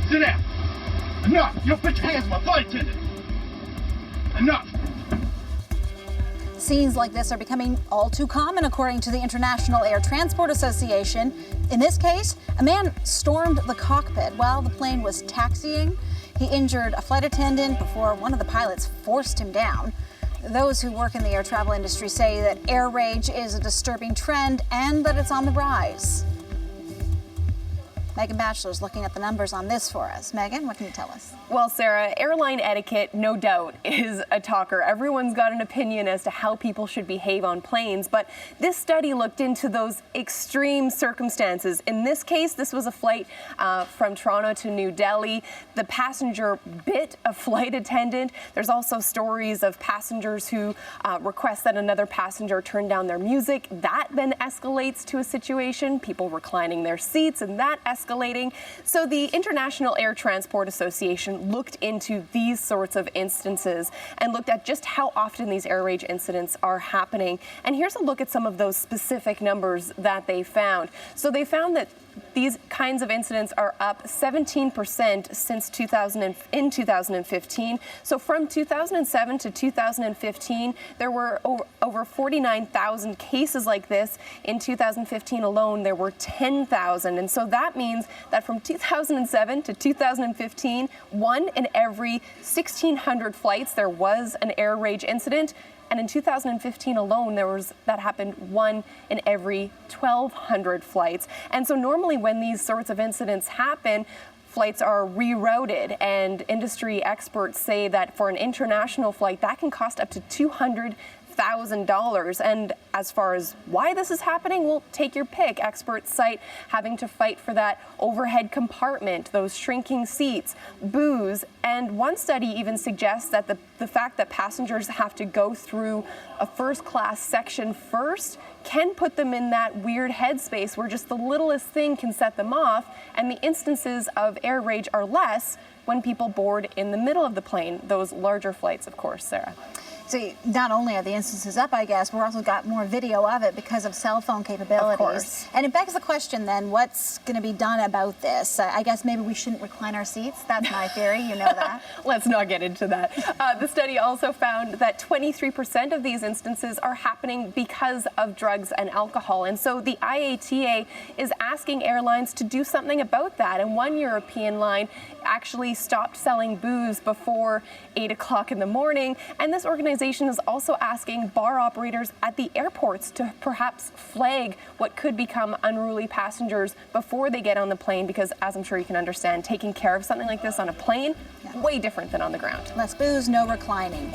Sit down. Enough. You don't put your hands on my flight attendant. Enough. Scenes like this are becoming all too common, according to the International Air Transport Association. In this case, a man stormed the cockpit while the plane was taxiing. He injured a flight attendant before one of the pilots forced him down. Those who work in the air travel industry say that air rage is a disturbing trend and that it's on the rise. Megan Batchelor's looking at the numbers on this for us. Megan, what can you tell us? Well, Sarah, airline etiquette, no doubt, is a talker. Everyone's got an opinion as to how people should behave on planes, but this study looked into those extreme circumstances. In this case, this was a flight from Toronto to New Delhi. The passenger bit a flight attendant. There's also stories of passengers who request that another passenger turn down their music. That then escalates to a situation, people reclining their seats, and that escalating. So the International Air Transport Association looked into these sorts of instances and looked at just how often these air rage incidents are happening. And here's a look at some of those specific numbers that they found. So they found that these kinds of incidents are up 17% since 2015. So from 2007 to 2015, there were over 49,000 cases like this. In 2015 alone, there were 10,000. And so that means that from 2007 to 2015, one in every 1,600 flights, there was an air rage incident. And in 2015 alone, that happened one in every 1,200 flights. And so normally when these sorts of incidents happen, flights are rerouted, and industry experts say that for an international flight, that can cost up to $200,000. And as far as why this is happening, well, take your pick. Experts cite having to fight for that overhead compartment, those shrinking seats, booze, and one study even suggests that the fact that passengers have to go through a first-class section first can put them in that weird headspace where just the littlest thing can set them off, and the instances of air rage are less when people board in the middle of the plane, those larger flights, of course, Sarah. So not only are the instances up, I guess, we're also got more video of it because of cell phone capabilities. Of course. And it begs the question then, what's going to be done about this? I guess maybe we shouldn't recline our seats. That's my theory. You know that. Let's not get into that. The study also found that 23% of these instances are happening because of drugs and alcohol. And so the IATA is asking airlines to do something about that. And one European line actually stopped selling booze before 8 o'clock in the morning. And this organization is also asking bar operators at the airports to perhaps flag what could become unruly passengers before they get on the plane, because as I'm sure you can understand, taking care of something like this on a plane, way different than on the ground. Less booze, no reclining.